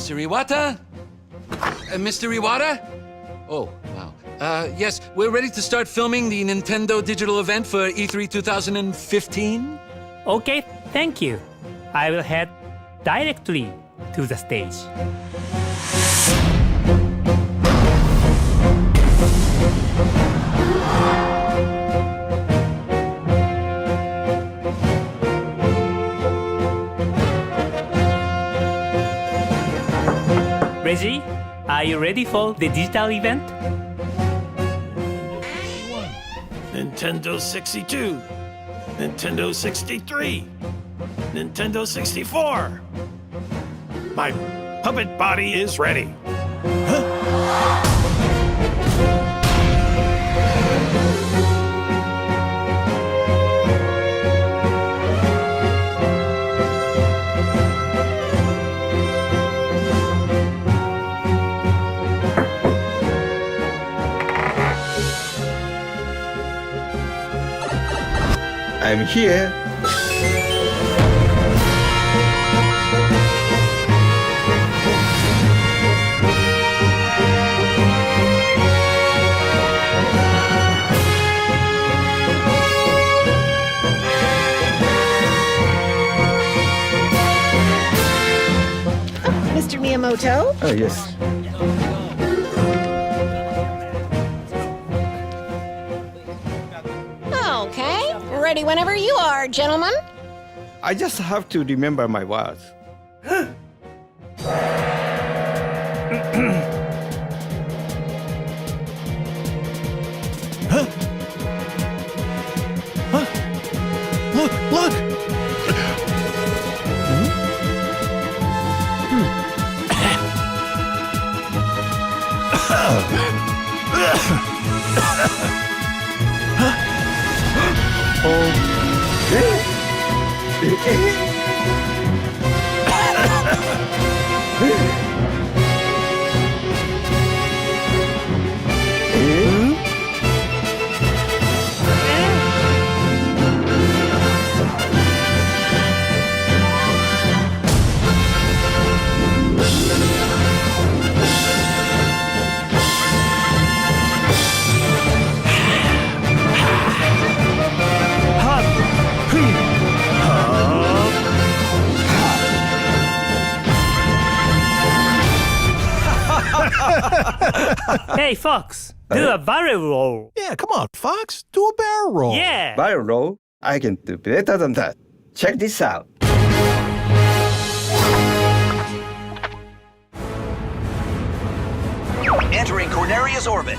Mr. Iwata? Mr. Iwata? Oh, wow. Yes, we're ready to start filming the Nintendo digital event for E3 2015. Okay, thank you. I will head directly to the stage. Reggie, are you ready for the digital event? Nintendo 62, Nintendo 63, Nintendo 64. My puppet body is ready. I'm here. Mr. Miyamoto? Oh, yes. Okay, ready whenever you are, gentlemen. I just have to remember my words. Look, look! Hey, Fox, do a barrel roll. Yeah, come on, Fox. Do a barrel roll. Yeah. Barrel roll? I can do better than that. Check this out. Entering Corneria's orbit.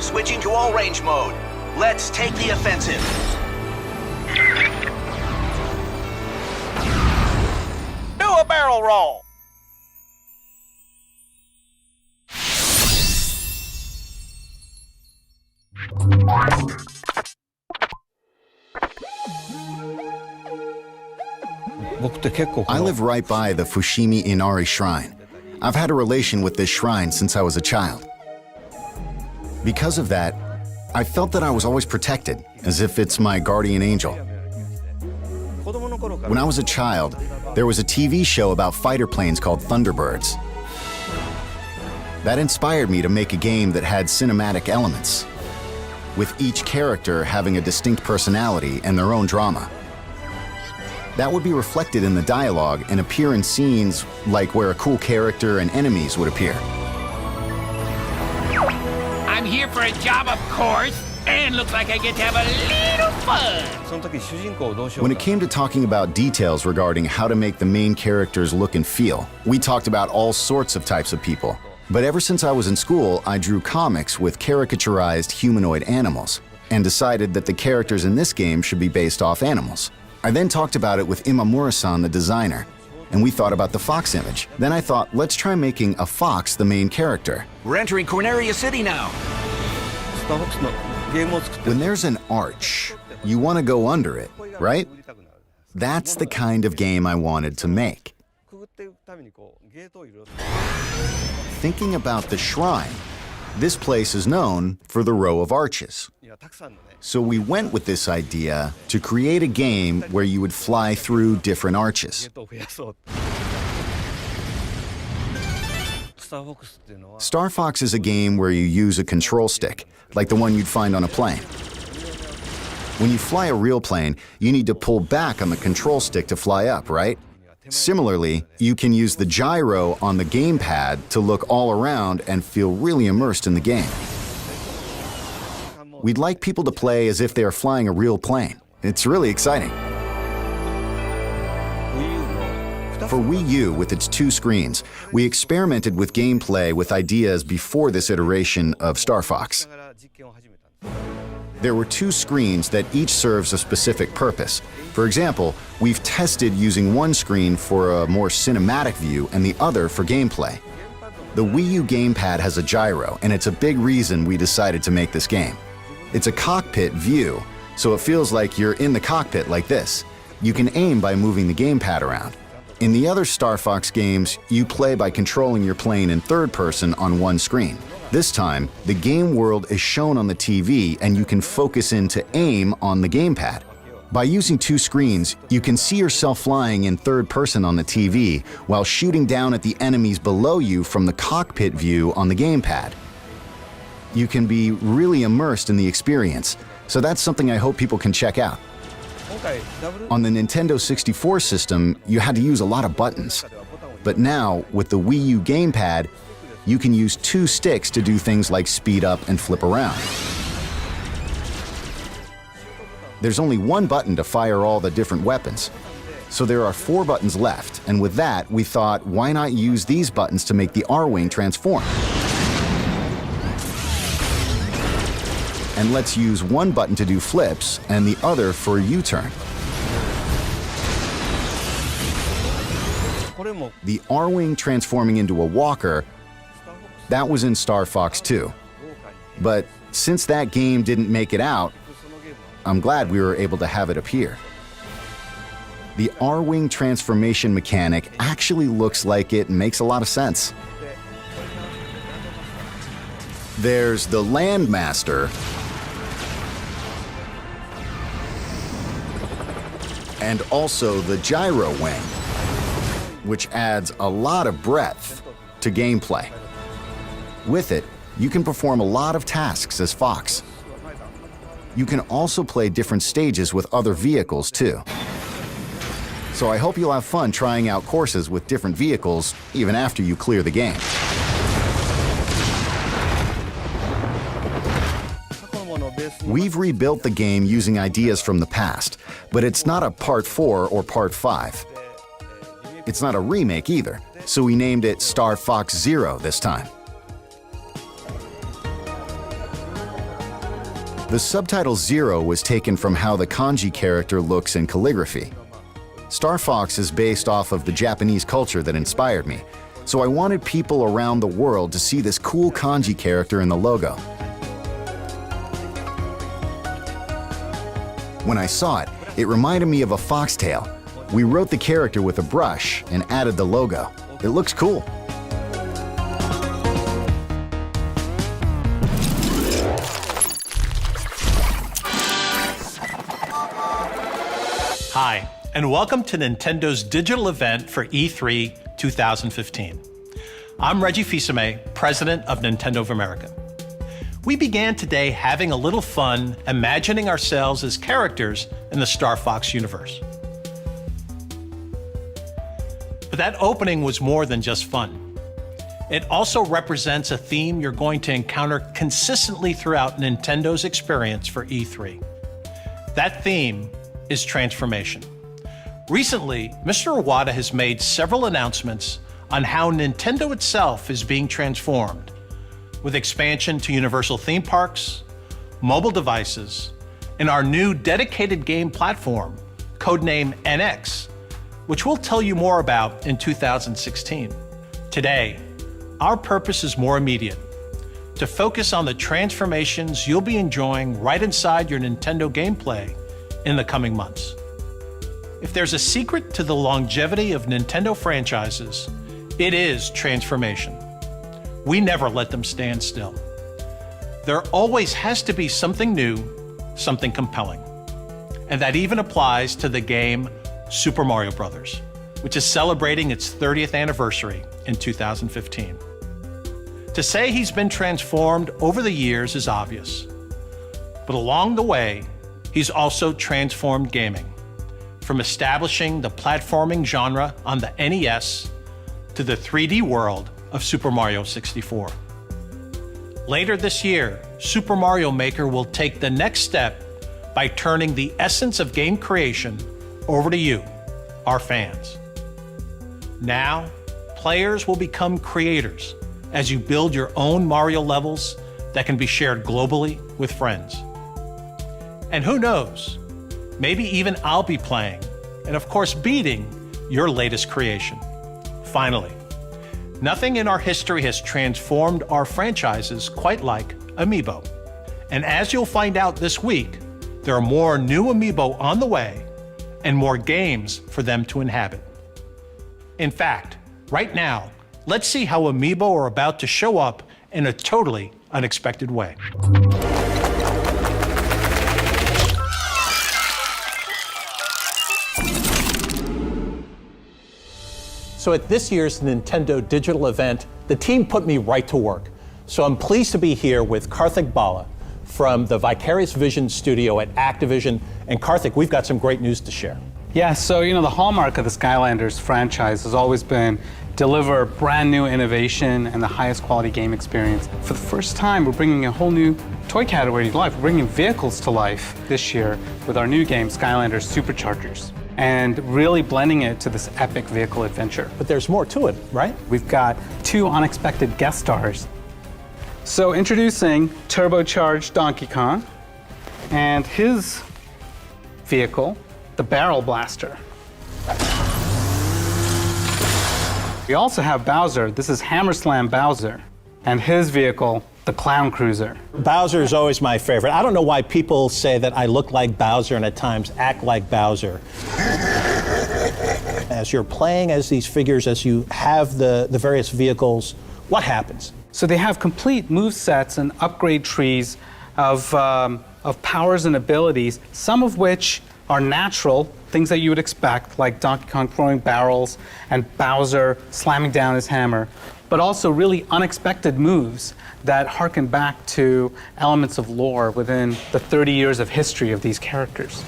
Switching to all-range mode. Let's take the offensive. Do a barrel roll. I live right by the Fushimi Inari Shrine. I've had a relation with this shrine since I was a child. Because of that, I felt that I was always protected, as if it's my guardian angel. When I was a child, there was a TV show about fighter planes called Thunderbirds. That inspired me to make a game that had cinematic elements, with each character having a distinct personality and their own drama. That would be reflected in the dialogue and appear in scenes like where a cool character and enemies would appear. I'm here for a job, of course, and looks like I get to have a little fun. When it came to talking about details regarding how to make the main characters look and feel, we talked about all sorts of types of people. But ever since I was in school, I drew comics with caricaturized humanoid animals and decided that the characters in this game should be based off animals. I then talked about it with Imamura-san, the designer, and we thought about the fox image. Then I thought, let's try making a fox the main character. We're entering Corneria City now. When there's an arch, you want to go under it, right? That's the kind of game I wanted to make. Thinking about the shrine, this place is known for the row of arches. So we went with this idea to create a game where you would fly through different arches. Star Fox is a game where you use a control stick, like the one you'd find on a plane. When you fly a real plane, you need to pull back on the control stick to fly up, right? Similarly, you can use the gyro on the gamepad to look all around and feel really immersed in the game. We'd like people to play as if they are flying a real plane. It's really exciting. For Wii U, with its 2 screens, we experimented with gameplay with ideas before this iteration of Star Fox. There were 2 screens that each serves a specific purpose. For example, we've tested using one screen for a more cinematic view and the other for gameplay. The Wii U gamepad has a gyro, and it's a big reason we decided to make this game. It's a cockpit view, so it feels like you're in the cockpit like this. You can aim by moving the gamepad around. In the other Star Fox games, you play by controlling your plane in third person on one screen. This time, the game world is shown on the TV and you can focus in to aim on the gamepad. By using 2 screens, you can see yourself flying in third person on the TV while shooting down at the enemies below you from the cockpit view on the gamepad. You can be really immersed in the experience, so that's something I hope people can check out. On the Nintendo 64 system, you had to use a lot of buttons. But now, with the Wii U gamepad, you can use 2 sticks to do things like speed up and flip around. There's only one button to fire all the different weapons. So there are 4 buttons left, and with that, we thought, why not use these buttons to make the R-Wing transform? And let's use one button to do flips and the other for a U-turn. The R-Wing transforming into a walker, that was in Star Fox 2. But since that game didn't make it out, I'm glad we were able to have it appear. The R-Wing transformation mechanic actually looks like it makes a lot of sense. There's the Landmaster, and also the Gyro Wing, which adds a lot of breadth to gameplay. With it, you can perform a lot of tasks as Fox. You can also play different stages with other vehicles too. So I hope you'll have fun trying out courses with different vehicles even after you clear the game. We've rebuilt the game using ideas from the past, but it's not a Part 4 or Part 5. It's not a remake either, so we named it Star Fox Zero this time. The subtitle Zero was taken from how the kanji character looks in calligraphy. Star Fox is based off of the Japanese culture that inspired me, so I wanted people around the world to see this cool kanji character in the logo. When I saw it, it reminded me of a foxtail. We wrote the character with a brush and added the logo. It looks cool. Hi, and welcome to Nintendo's digital event for E3 2015. I'm Reggie Fils-Aimé, President of Nintendo of America. We began today having a little fun imagining ourselves as characters in the Star Fox universe. But that opening was more than just fun. It also represents a theme you're going to encounter consistently throughout Nintendo's experience for E3. That theme is transformation. Recently, Mr. Iwata has made several announcements on how Nintendo itself is being transformed, with expansion to Universal theme parks, mobile devices, and our new dedicated game platform, codenamed NX, which we'll tell you more about in 2016. Today, our purpose is more immediate, to focus on the transformations you'll be enjoying right inside your Nintendo gameplay in the coming months. If there's a secret to the longevity of Nintendo franchises, it is transformation. We never let them stand still. There always has to be something new, something compelling. And that even applies to the game Super Mario Bros., which is celebrating its 30th anniversary in 2015. To say he's been transformed over the years is obvious, but along the way, he's also transformed gaming, from establishing the platforming genre on the NES to the 3D world of Super Mario 64. Later this year, Super Mario Maker will take the next step by turning the essence of game creation over to you, our fans. Now, players will become creators as you build your own Mario levels that can be shared globally with friends. And who knows, maybe even I'll be playing, and of course beating, your latest creation. Finally, nothing in our history has transformed our franchises quite like Amiibo. And as you'll find out this week, there are more new Amiibo on the way and more games for them to inhabit. In fact, right now, let's see how Amiibo are about to show up in a totally unexpected way. So at this year's Nintendo Digital event, the team put me right to work. So I'm pleased to be here with Karthik Bala from the Vicarious Vision studio at Activision. And Karthik, we've got some great news to share. Yeah, so the hallmark of the Skylanders franchise has always been deliver brand new innovation and the highest quality game experience. For the first time, we're bringing a whole new toy category to life. We're bringing vehicles to life this year with our new game, Skylanders Superchargers, and really blending it to this epic vehicle adventure. But there's more to it, right? We've got 2 unexpected guest stars. So introducing turbocharged Donkey Kong and his vehicle, the Barrel Blaster. We also have Bowser. This is Hammer Slam Bowser, and his vehicle, the Clown Cruiser. Bowser is always my favorite. I don't know why people say that I look like Bowser and at times act like Bowser. As you're playing as these figures, as you have the various vehicles, what happens? So they have complete move sets and upgrade trees of powers and abilities, some of which are natural, things that you would expect, like Donkey Kong throwing barrels and Bowser slamming down his hammer, but also really unexpected moves that harken back to elements of lore within the 30 years of history of these characters.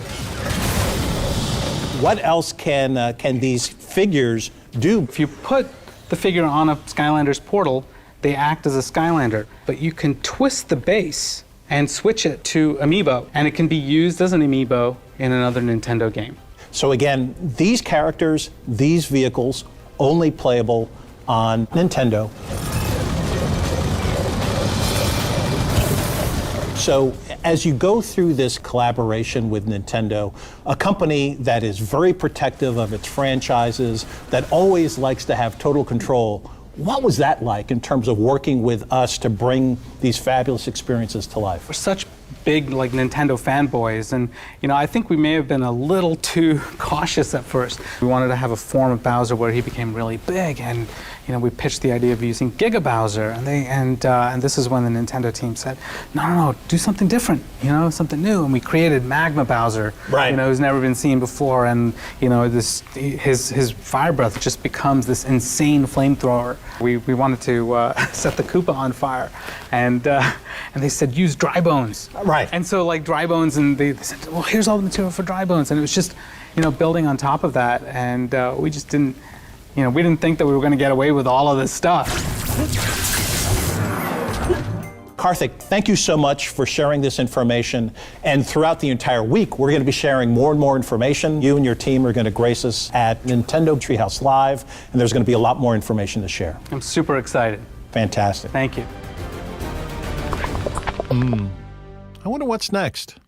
What else can these figures do? If you put the figure on a Skylanders portal, they act as a Skylander, but you can twist the base and switch it to Amiibo, and it can be used as an Amiibo in another Nintendo game. So again, these characters, these vehicles, only playable on Nintendo. So as you go through this collaboration with Nintendo, a company that is very protective of its franchises, that always likes to have total control, what was that like in terms of working with us to bring these fabulous experiences to life? We're such big Nintendo fanboys, and I think we may have been a little too cautious at first. We wanted to have a form of Bowser where he became really big, and we pitched the idea of using Giga Bowser, and this is when the Nintendo team said, no, do something different, something new, and we created Magma Bowser, right? Who's never been seen before, and his fire breath just becomes this insane flamethrower. We wanted to set the Koopa on fire, and they said use dry bones. Right. And so dry bones, and they said, well, here's all the material for dry bones, and it was just building on top of that, and we just didn't You know, we didn't think that we were going to get away with all of this stuff. Karthik, thank you so much for sharing this information. And throughout the entire week, we're going to be sharing more and more information. You and your team are going to grace us at Nintendo Treehouse Live, and there's going to be a lot more information to share. I'm super excited. Fantastic. Thank you. I wonder what's next.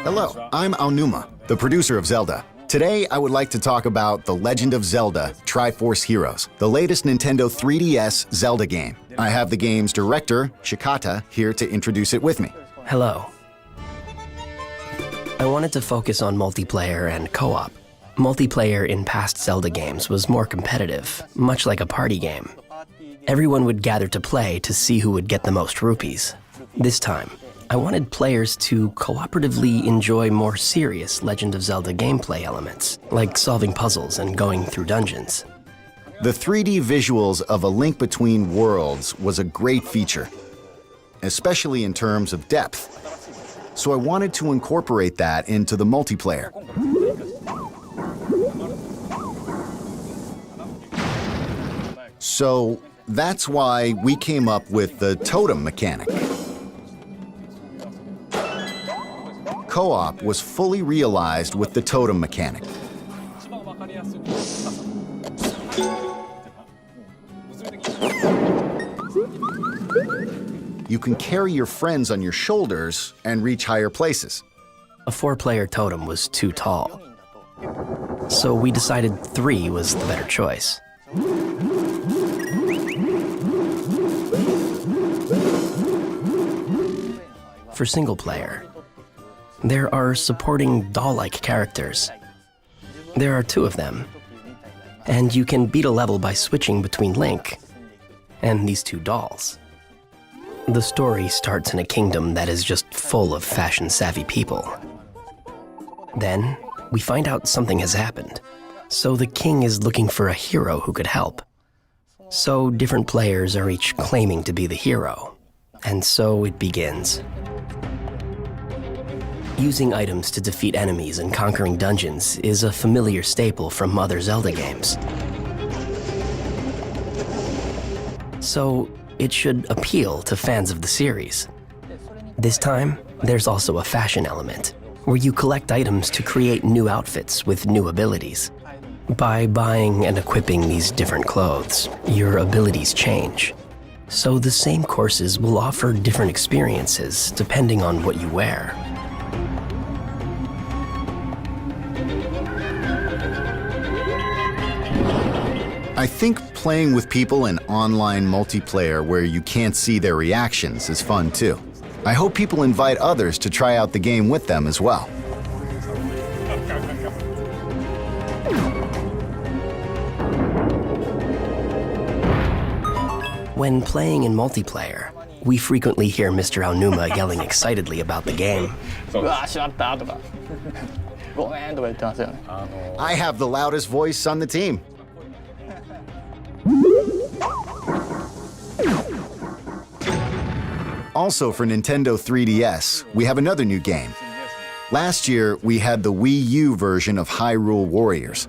Hello, I'm Aonuma, the producer of Zelda. Today, I would like to talk about The Legend of Zelda Triforce Heroes, the latest Nintendo 3DS Zelda game. I have the game's director, Shikata, here to introduce it with me. Hello. I wanted to focus on multiplayer and co-op. Multiplayer in past Zelda games was more competitive, much like a party game. Everyone would gather to play to see who would get the most rupees. This time, I wanted players to cooperatively enjoy more serious Legend of Zelda gameplay elements, like solving puzzles and going through dungeons. The 3D visuals of A Link Between Worlds was a great feature, especially in terms of depth. So I wanted to incorporate that into the multiplayer. So that's why we came up with the totem mechanic. Co-op was fully realized with the totem mechanic. You can carry your friends on your shoulders and reach higher places. A 4-player totem was too tall, so we decided 3 was the better choice. For single player, there are supporting doll-like characters. There are 2 of them, and you can beat a level by switching between Link and these 2 dolls. The story starts in a kingdom that is just full of fashion-savvy people. Then, we find out something has happened, so the king is looking for a hero who could help. So different players are each claiming to be the hero, and so it begins. Using items to defeat enemies and conquering dungeons is a familiar staple from other Zelda games. So it should appeal to fans of the series. This time, there's also a fashion element, where you collect items to create new outfits with new abilities. By buying and equipping these different clothes, your abilities change. So the same courses will offer different experiences depending on what you wear. I think playing with people in online multiplayer where you can't see their reactions is fun too. I hope people invite others to try out the game with them as well. When playing in multiplayer, we frequently hear Mr. Aonuma yelling excitedly about the game. I have the loudest voice on the team. Also for Nintendo 3DS, we have another new game. Last year, we had the Wii U version of Hyrule Warriors.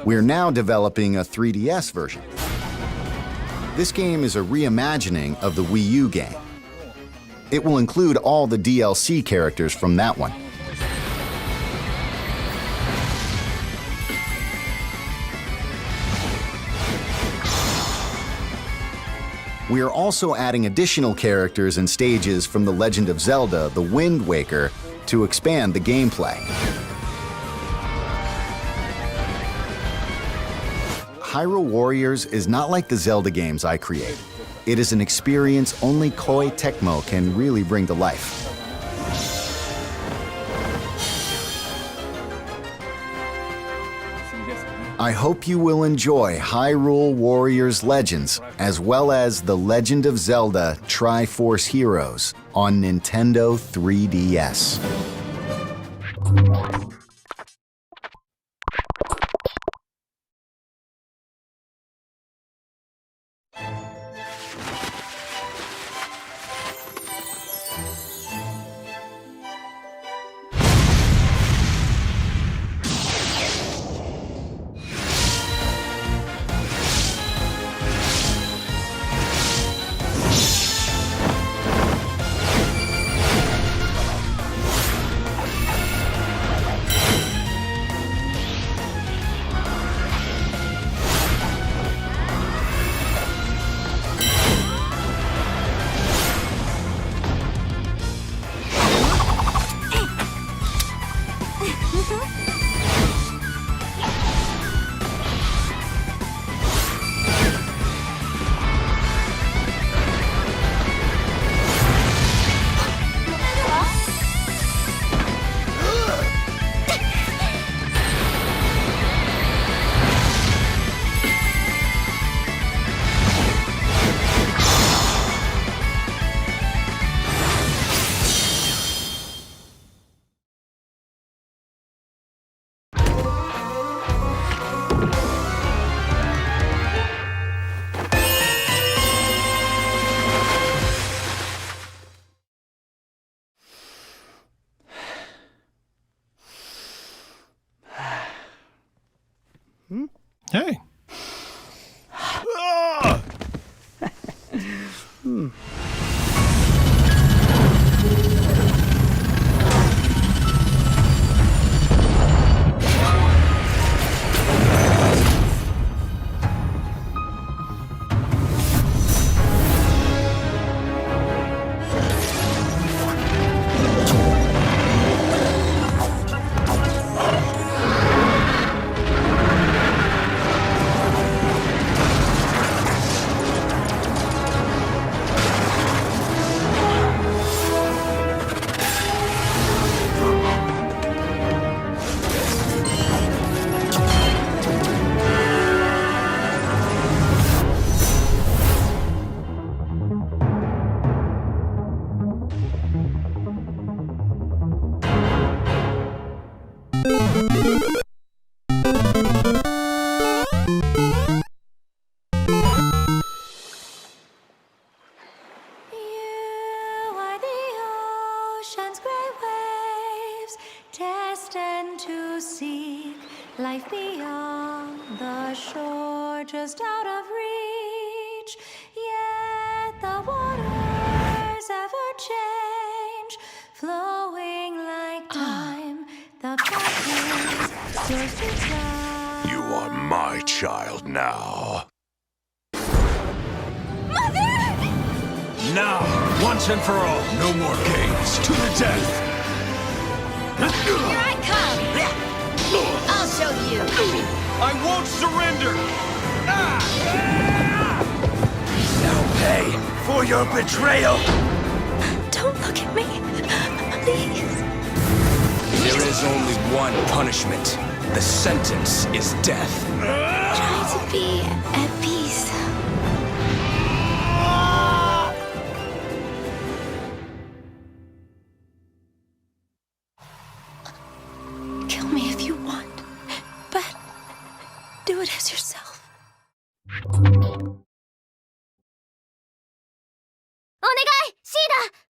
We're now developing a 3DS version. This game is a reimagining of the Wii U game. It will include all the DLC characters from that one. We are also adding additional characters and stages from The Legend of Zelda: The Wind Waker to expand the gameplay. Hyrule Warriors is not like the Zelda games I create. It is an experience only Koei Tecmo can really bring to life. I hope you will enjoy Hyrule Warriors Legends, as well as The Legend of Zelda Triforce Heroes on Nintendo 3DS. Hey. Destined to seek life beyond the shore, just out of reach. Yet the waters ever change, flowing like time. The path is yours to try. You are my child now. Now, once and for all, no more games. To the death. Here I come! I'll show you! I won't surrender! Now pay for your betrayal! Don't look at me. Please. There is only one punishment. The sentence is death. Try to be at peace. Kill me if you want, but do it as yourself. お願い、シーダ。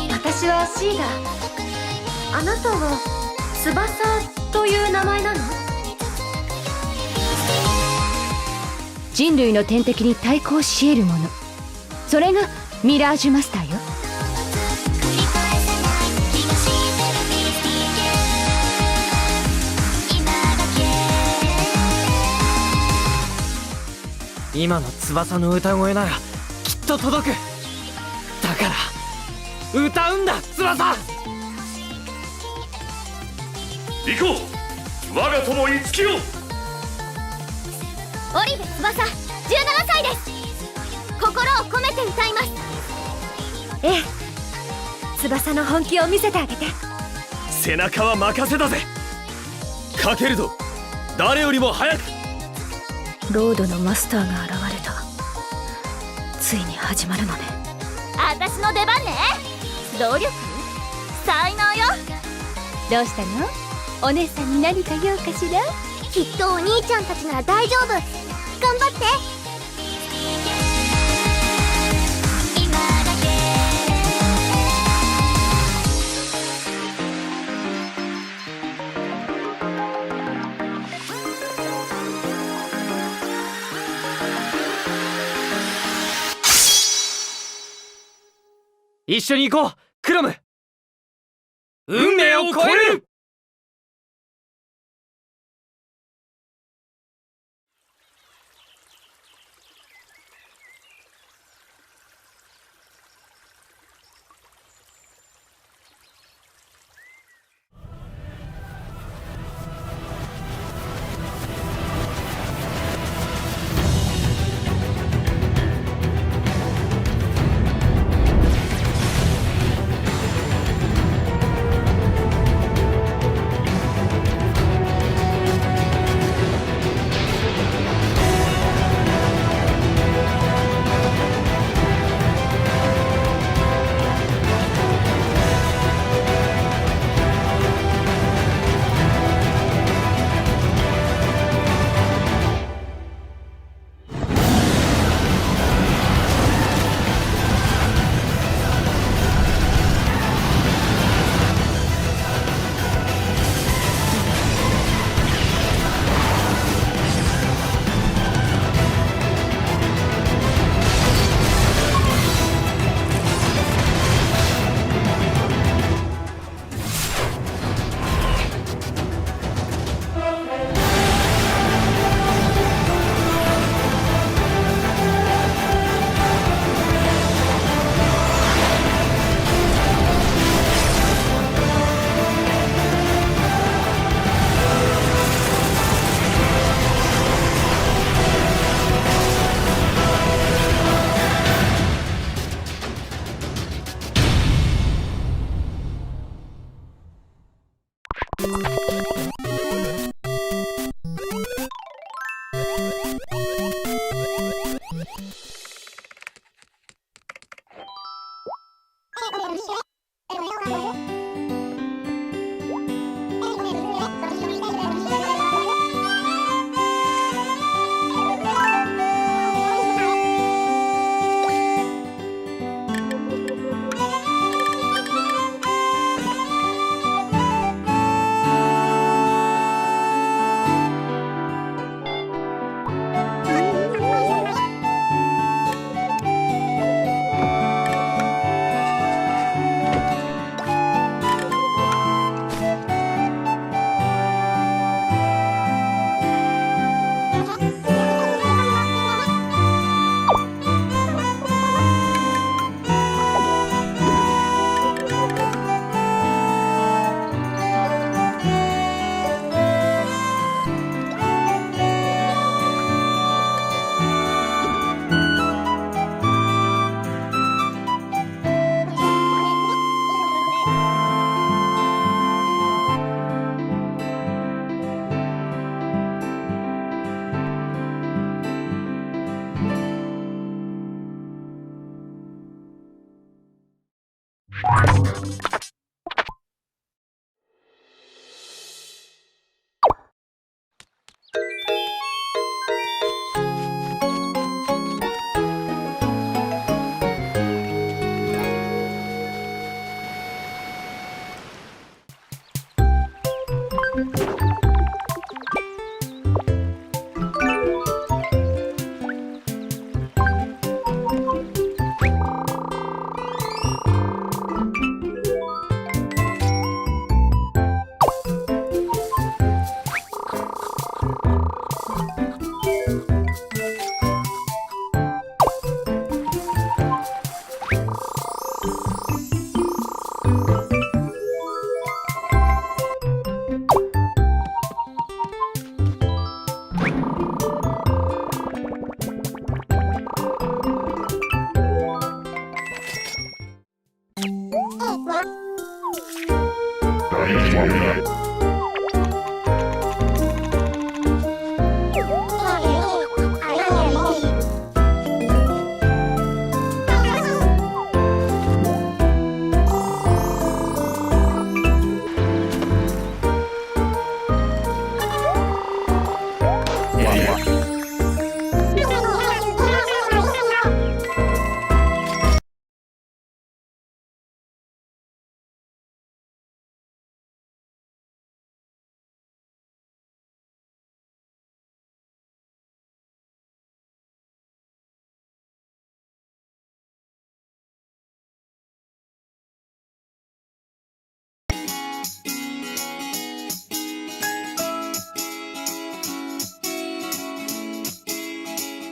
私はシーダ。あなたは翼という名前なの？人類の天敵に対抗し得るもの、それがミラージュマスターよ。今の翼の歌声ならきっと届く。だから歌うんだ、翼。行こう、我が友五木よ。オリベ翼、17歳です。心を込めて歌います。ええ、翼の本気を見せてあげて。背中は任せだぜ。かけるぞ、誰よりも早く。ロードのマスターが現れた。ついに始まるのね。私の出番ね。努力？才能よ。どうしたの？お姉さんに何か用かしら？きっとお兄ちゃんたちなら大丈夫。頑張って。一緒に行こう、クロム。運命を超える。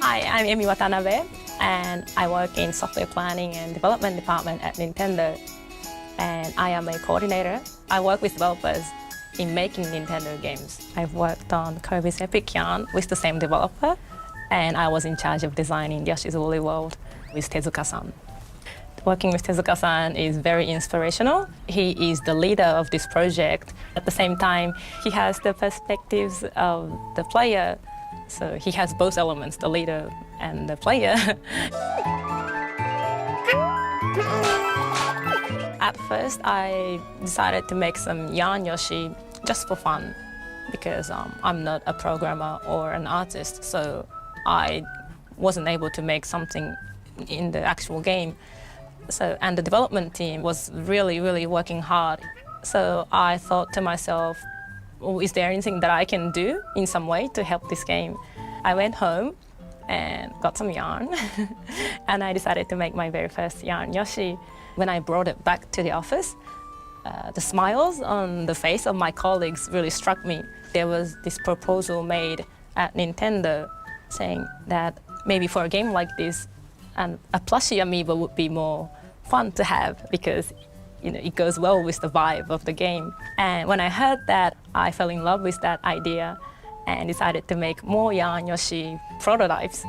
Hi, I'm Emi Watanabe, and I work in software planning and development department at Nintendo. And I am a coordinator. I work with developers in making Nintendo games. I've worked on Kirby's Epic Yarn with the same developer, and I was in charge of designing Yoshi's Woolly World with Tezuka-san. Working with Tezuka-san is very inspirational. He is the leader of this project. At the same time, he has the perspectives of the player. So he has both elements, the leader and the player. At first, I decided to make some Yarn Yoshi just for fun because I'm not a programmer or an artist, so I wasn't able to make something in the actual game. And the development team was really working hard. So I thought to myself, is there anything that I can do in some way to help this game? I went home and got some yarn and I decided to make my very first Yarn Yoshi. When I brought it back to the office, the smiles on the face of my colleagues really struck me. There was this proposal made at Nintendo saying that maybe for a game like this, a plushie amiibo would be more fun to have because it goes well with the vibe of the game. And when I heard that, I fell in love with that idea and decided to make more Yarn Yoshi prototypes.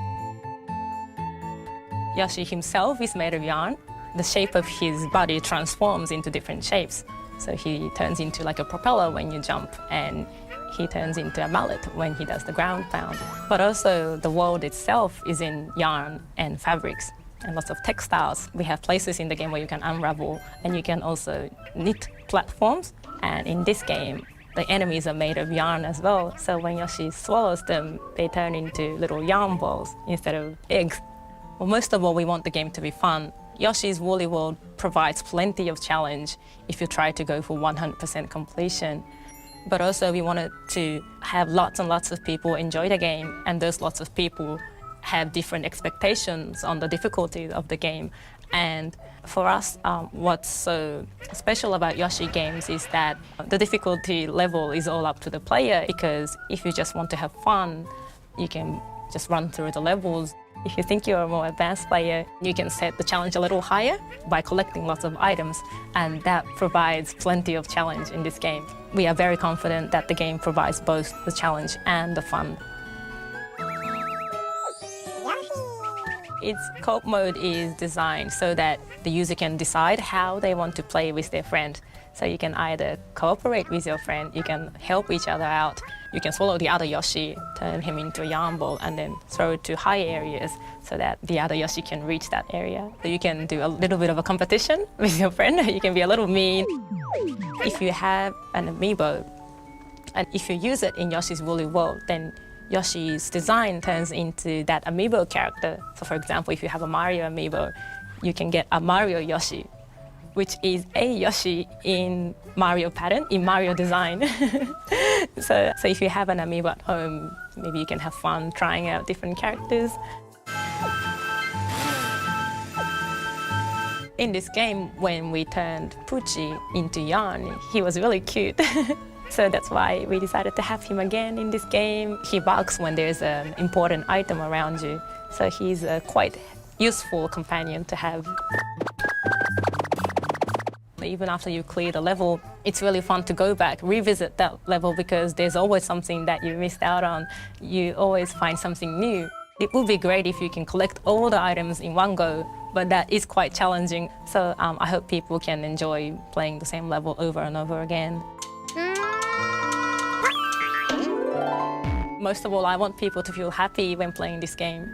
Yoshi himself is made of yarn. The shape of his body transforms into different shapes. So he turns into like a propeller when you jump, and he turns into a mallet when he does the ground pound. But also the world itself is in yarn and fabrics and lots of textiles. We have places in the game where you can unravel, and you can also knit platforms. And in this game, the enemies are made of yarn as well. So when Yoshi swallows them, they turn into little yarn balls instead of eggs. Well, most of all, we want the game to be fun. Yoshi's Woolly World provides plenty of challenge if you try to go for 100% completion. But also we wanted to have lots and lots of people enjoy the game, and those lots of people have different expectations on the difficulty of the game. And for us, what's so special about Yoshi games is that the difficulty level is all up to the player, because if you just want to have fun, you can just run through the levels. If you think you're a more advanced player, you can set the challenge a little higher by collecting lots of items, and that provides plenty of challenge in this game. We are very confident that the game provides both the challenge and the fun. Its co-op mode is designed so that the user can decide how they want to play with their friend. So you can either cooperate with your friend, you can help each other out, you can swallow the other Yoshi, turn him into a yarn ball, and then throw it to high areas so that the other Yoshi can reach that area. So you can do a little bit of a competition with your friend. You can be a little mean. If you have an amiibo, and if you use it in Yoshi's Woolly World, then Yoshi's design turns into that amiibo character. So for example, if you have a Mario amiibo, you can get a Mario Yoshi, which is a Yoshi in Mario pattern, in Mario design. So if you have an amiibo at home, maybe you can have fun trying out different characters. In this game, when we turned Pucci into Yarn, he was really cute. So that's why we decided to have him again in this game. He barks when there's an important item around you, so he's a quite useful companion to have. Even after you clear the level, it's really fun to go back, revisit that level, because there's always something that you missed out on. You always find something new. It would be great if you can collect all the items in one go, but that is quite challenging. So I hope people can enjoy playing the same level over and over again. Most of all, I want people to feel happy when playing this game.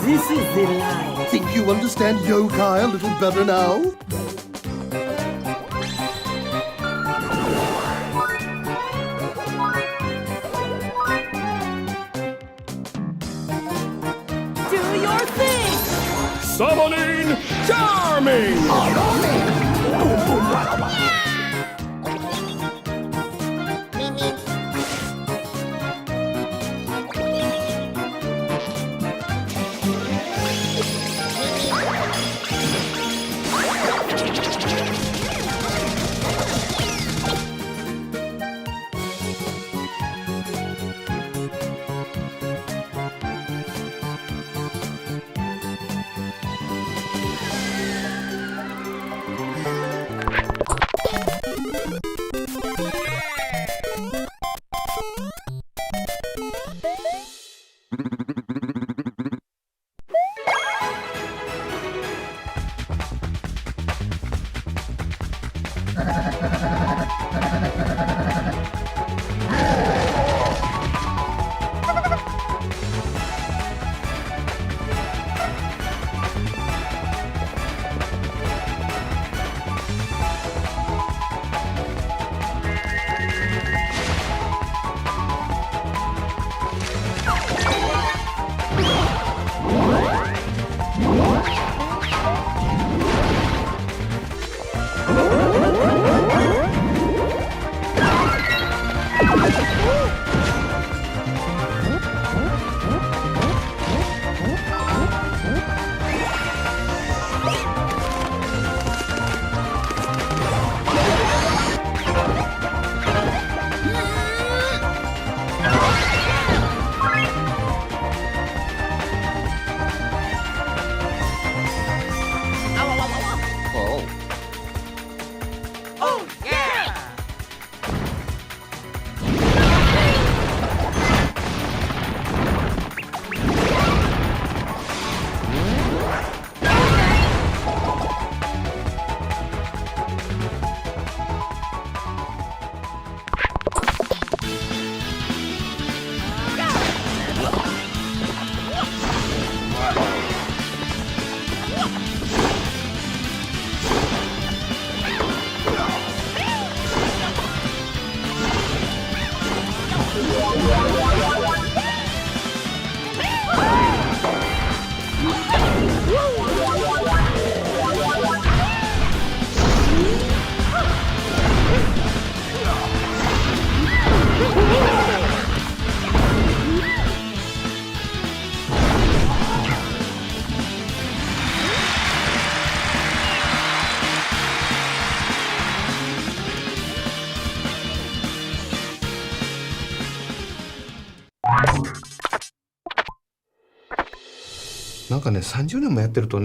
This is the line. Think you understand yokai a little better now? Do your thing! Summoning Charming!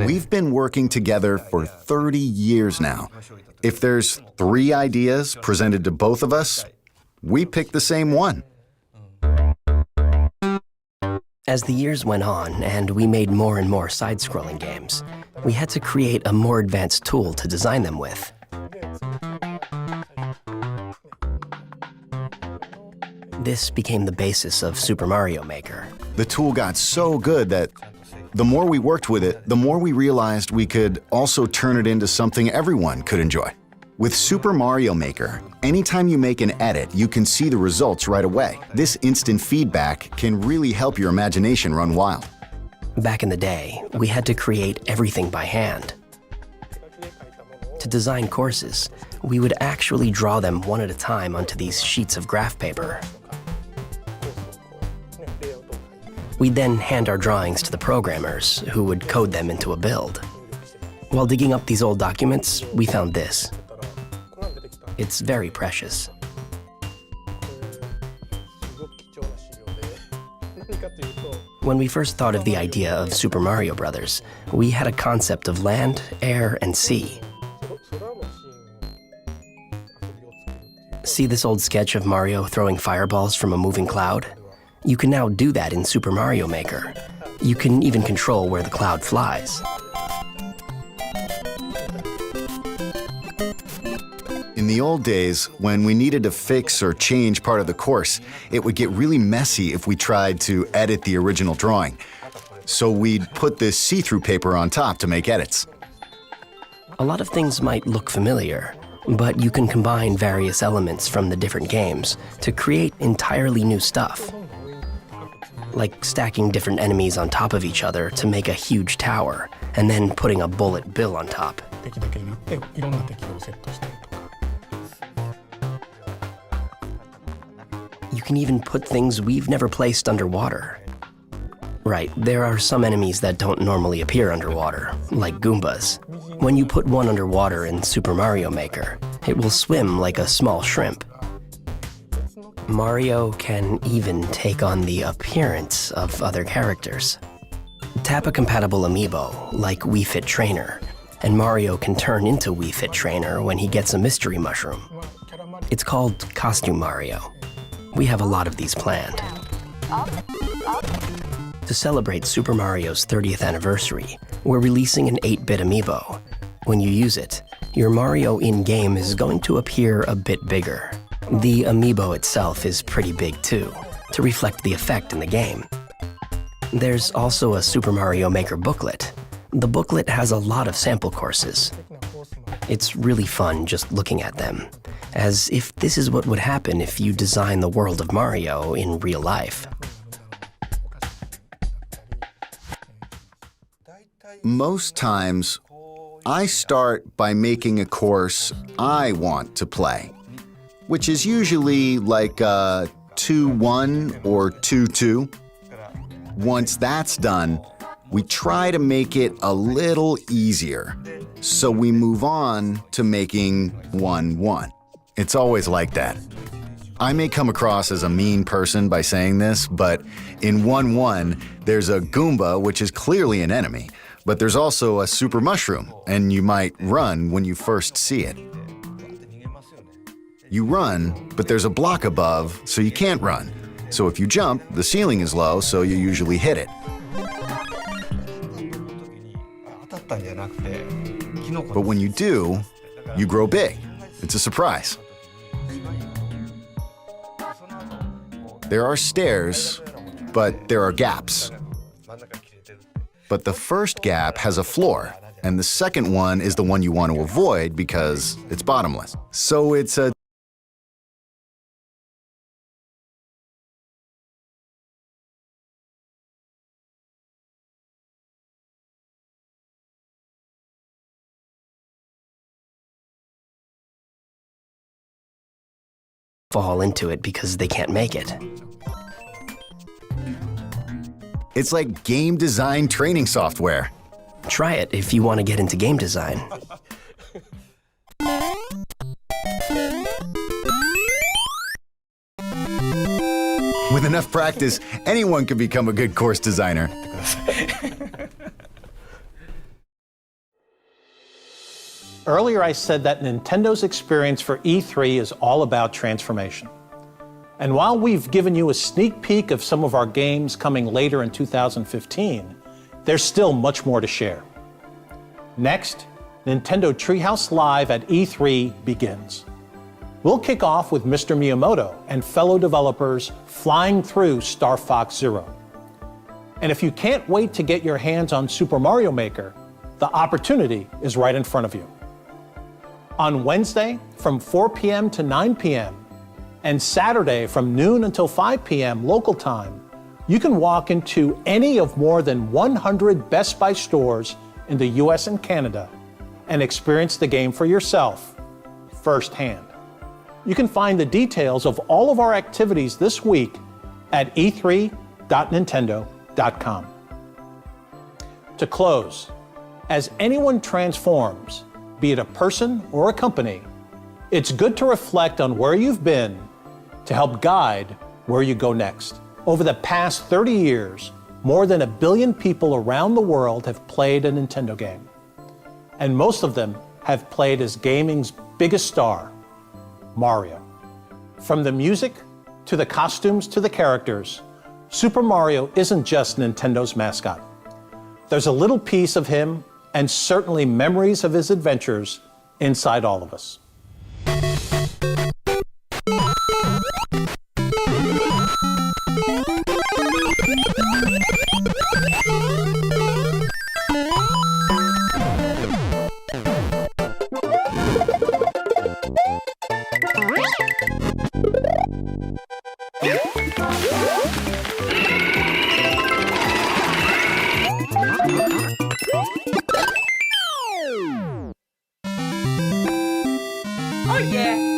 We've been working together for 30 years now. If there's 3 ideas presented to both of us, we pick the same one. As the years went on and we made more and more side-scrolling games, we had to create a more advanced tool to design them with. This became the basis of Super Mario Maker. The tool got so good that the more we worked with it, the more we realized we could also turn it into something everyone could enjoy. With Super Mario Maker, anytime you make an edit, you can see the results right away. This instant feedback can really help your imagination run wild. Back in the day, we had to create everything by hand. To design courses, we would actually draw them one at a time onto these sheets of graph paper. We'd then hand our drawings to the programmers, who would code them into a build. While digging up these old documents, we found this. It's very precious. When we first thought of the idea of Super Mario Brothers, we had a concept of land, air, and sea. See this old sketch of Mario throwing fireballs from a moving cloud? You can now do that in Super Mario Maker. You can even control where the cloud flies. In the old days, when we needed to fix or change part of the course, it would get really messy if we tried to edit the original drawing. So we'd put this see-through paper on top to make edits. A lot of things might look familiar, but you can combine various elements from the different games to create entirely new stuff. Like stacking different enemies on top of each other to make a huge tower, and then putting a bullet bill on top. You can even put things we've never placed underwater. Right, there are some enemies that don't normally appear underwater, like Goombas. When you put one underwater in Super Mario Maker, it will swim like a small shrimp. Mario can even take on the appearance of other characters. Tap a compatible amiibo, like Wii Fit Trainer, and Mario can turn into Wii Fit Trainer when he gets a mystery mushroom. It's called Costume Mario. We have a lot of these planned. To celebrate Super Mario's 30th anniversary, we're releasing an 8-bit amiibo. When you use it, your Mario in-game is going to appear a bit bigger. The amiibo itself is pretty big too, to reflect the effect in the game. There's also a Super Mario Maker booklet. The booklet has a lot of sample courses. It's really fun just looking at them, as if this is what would happen if you design the world of Mario in real life. Most times, I start by making a course I want to play, which is usually like a 2-1 or 2-2. Once that's done, we try to make it a little easier, so we move on to making 1-1. It's always like that. I may come across as a mean person by saying this, but in 1-1, there's a Goomba, which is clearly an enemy, but there's also a super mushroom, and you might run when you first see it. You run, but there's a block above, so you can't run. So if you jump, the ceiling is low, so you usually hit it. But when you do, you grow big. It's a surprise. There are stairs, but there are gaps. But the first gap has a floor, and the second one is the one you want to avoid because it's bottomless. So it's a fall into it because they can't make it. It's like game design training software. Try it if you want to get into game design. With enough practice, anyone can become a good course designer. Earlier I said that Nintendo's experience for E3 is all about transformation. And while we've given you a sneak peek of some of our games coming later in 2015, there's still much more to share. Next, Nintendo Treehouse Live at E3 begins. We'll kick off with Mr. Miyamoto and fellow developers flying through Star Fox Zero. And if you can't wait to get your hands on Super Mario Maker, the opportunity is right in front of you. On Wednesday from 4 p.m. to 9 p.m. and Saturday from noon until 5 p.m. local time, you can walk into any of more than 100 Best Buy stores in the US and Canada and experience the game for yourself, firsthand. You can find the details of all of our activities this week at e3.nintendo.com. To close, as anyone transforms, be it a person or a company, it's good to reflect on where you've been to help guide where you go next. Over the past 30 years, more than 1 billion people around the world have played a Nintendo game. And most of them have played as gaming's biggest star, Mario. From the music, to the costumes, to the characters, Super Mario isn't just Nintendo's mascot. There's a little piece of him and certainly memories of his adventures inside all of us. Oh yeah!